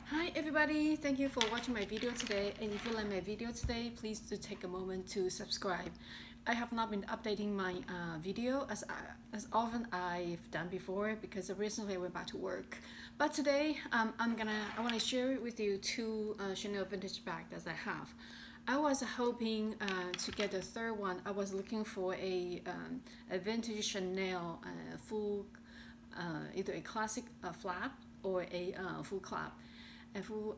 Hi everybody, thank you for watching my video today, and if you like my video today, please do take a moment to subscribe. I have not been updating my video as often I've done before because recently I went back to work. But today I want to share with you two Chanel vintage bags that I have. I was hoping to get a third one. I was looking for a vintage Chanel full, either a classic flap or a full clap. And full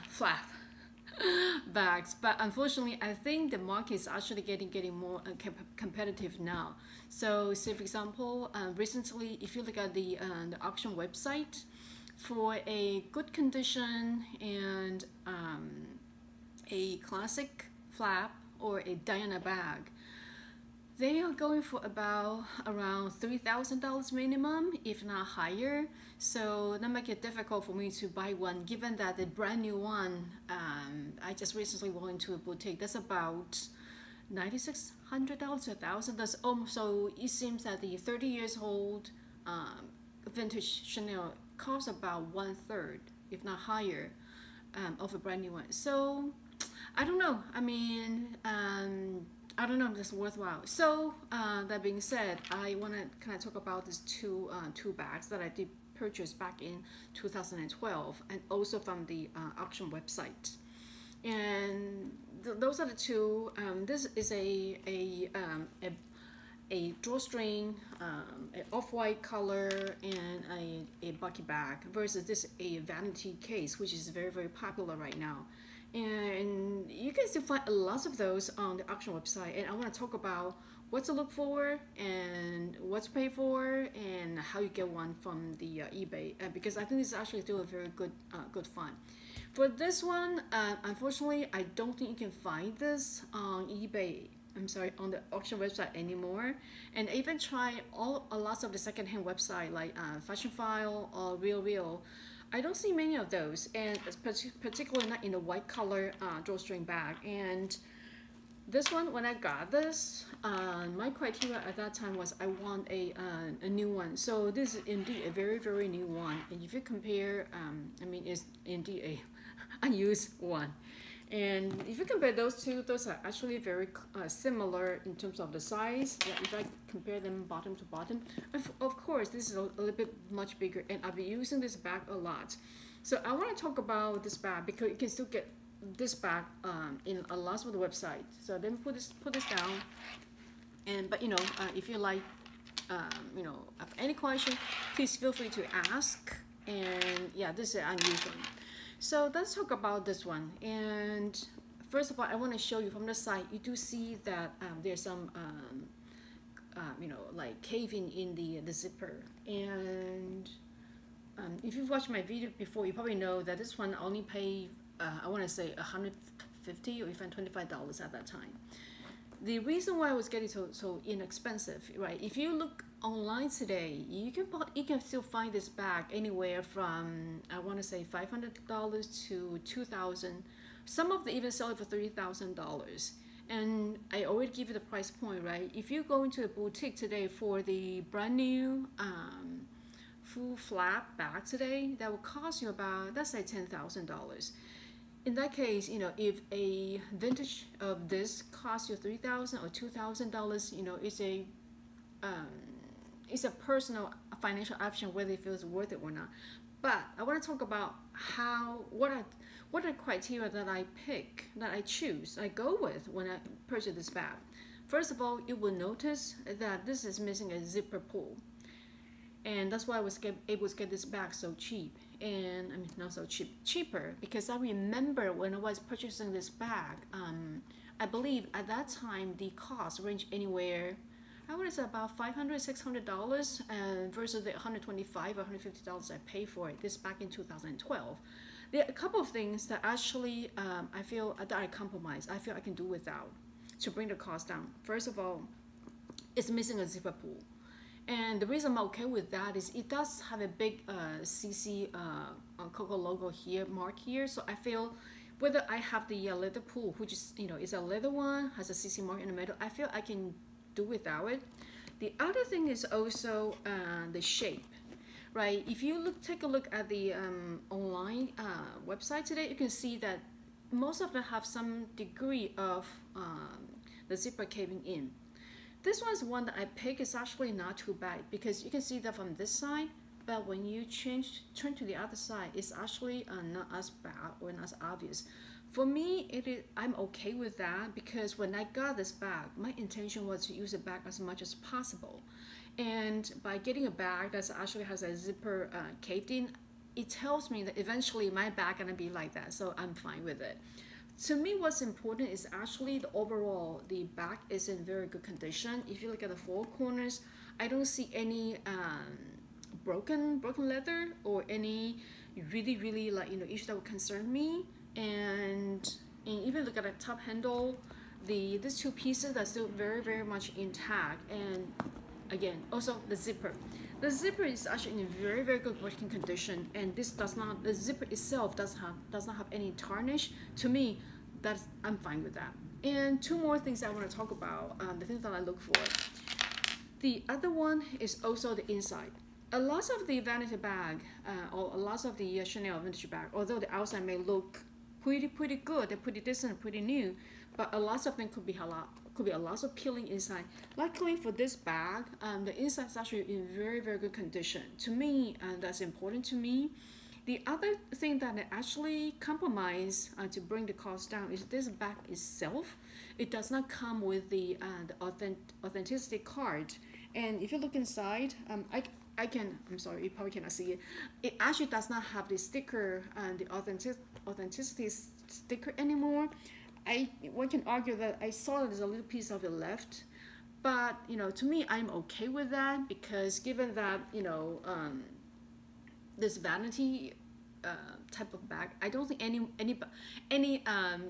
flap bags, but unfortunately I think the market is actually getting more competitive now. So say for example, recently if you look at the auction website for a good condition and a classic flap or a Diana bag, they are going for about around $3,000 minimum, if not higher. So that makes it difficult for me to buy one, given that the brand new one I just recently went into a boutique. That's about $9,600 to $1,000. That's so it seems that the 30 years old vintage Chanel costs about 1/3, if not higher, of a brand new one. So I don't know. I mean, I don't know if it's worthwhile. So that being said, I want to kind of talk about these two bags that I did purchase back in 2012, and also from the auction website. And those are the two. This is a drawstring, an off-white color, and a bucket bag, versus this a vanity case, which is very popular right now. And you can still find lots of those on the auction website, and I want to talk about what to look for and what to pay for and how you get one from the eBay, because I think this is actually still a very good find. For this one, unfortunately I don't think you can find this on eBay, I'm sorry, on the auction website anymore. And I even try lots of the secondhand website like Fashion File or Real. I don't see many of those, and particularly not in the white color drawstring bag. And this one, when I got this, my criteria at that time was I want a new one. So this is indeed a very new one. And if you compare, I mean, it's indeed a unused one. And if you compare those two, those are actually very similar in terms of the size. Yeah, if I compare them bottom to bottom, of course this is a little bit much bigger, and I'll be using this bag a lot. So I want to talk about this bag because you can still get this bag in a lot of the website. So let me put this down. And but if you like, have any question, please feel free to ask. And yeah, this is an unusual one. So let's talk about this one. And first of all, I want to show you from the side. You do see that there's some, like caving in the zipper. And if you've watched my video before, you probably know that this one only paid, I want to say $150 or even $25 at that time. The reason why I was getting so inexpensive, right? If you look online today, you can still find this bag anywhere from, I want to say, $500 to $2,000. Some of them even sell it for $3,000. And I already give you the price point, right? If you go into a boutique today for the brand new full flap bag today, that will cost you about, let's say, $10,000. In that case, if a vintage of this costs you $3,000 or $2,000, it's a personal financial option whether it feels worth it or not. But I want to talk about what are the criteria that I choose, I go with when I purchase this bag. First of all, you will notice that this is missing a zipper pull. And that's why I was able to get this bag so cheap. And I mean, not so cheap, cheaper, because I remember when I was purchasing this bag, I believe at that time the cost ranged anywhere, I would say about $500, $600 versus the $125 or $150 I paid for it. This back in 2012. There are a couple of things that actually I feel that I compromise. I feel I can do without to bring the cost down. First of all, it's missing a zipper pull. And the reason I'm okay with that is it does have a big CC Coco logo here, mark here. So I feel whether I have the leather pull, which is, is a leather one, has a CC mark in the middle, I feel I can do without it. The other thing is also the shape. right? If you take a look at the online website today, you can see that most of them have some degree of the zipper caving in. This one's one that I picked. Is actually not too bad because you can see that from this side, but when you turn to the other side, it's actually not as bad or not as obvious. For me, I'm okay with that because when I got this bag, my intention was to use the bag as much as possible. And by getting a bag that actually has a zipper caved in, it tells me that eventually my bag gonna be like that, so I'm fine with it. To me, what's important is actually the overall, the back is in very good condition. If you look at the four corners, I don't see any broken leather or any really like issue that would concern me. And even look at the top handle, these two pieces are still very much intact. And again, also the zipper. The zipper is actually in a very good working condition, and this does not. The zipper itself does not have any tarnish. To me, I'm fine with that. And two more things I want to talk about. The things that I look for. The other one is also the inside. A lot of the vanity bag, or a lot of the Chanel vintage bag, although the outside may look pretty good, they're pretty decent, pretty new, but a lot of them could be a lot of peeling inside. Luckily for this bag, the inside is actually in very good condition. To me, that's important to me. The other thing that I actually compromise to bring the cost down is this bag itself. It does not come with the authenticity card. And if you look inside, I'm sorry, you probably cannot see it. It actually does not have the sticker and the authenticity sticker anymore. One can argue that I saw there's a little piece of it left, but to me, I'm okay with that because given that this vanity type of bag, I don't think any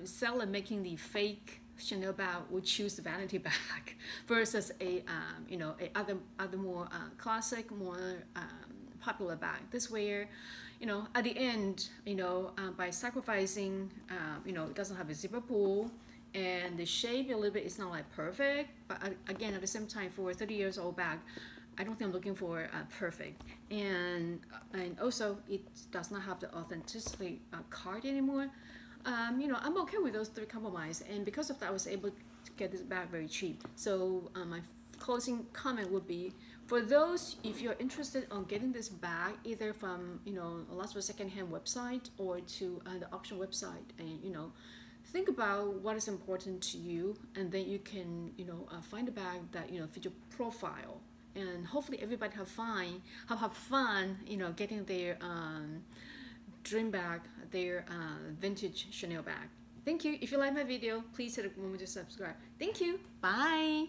seller making the fake Chanel bag would choose the vanity bag versus a other more classic, more popular bag. This way, at the end, by sacrificing, it doesn't have a zipper pull, and the shape a little bit is not like perfect. But again, at the same time, for a 30 years old bag, I don't think I'm looking for perfect. And also, it does not have the authenticity card anymore. I'm okay with those three compromises, and because of that, I was able to get this bag very cheap. So my closing comment would be, for those, if you're interested on getting this bag, either from a lot of secondhand website or to the auction website, and think about what is important to you, and then you can find a bag that fit your profile. And hopefully everybody have fun getting their dream bag, their vintage Chanel bag. Thank you. If you like my video, please hit the moment to subscribe. Thank you. Bye.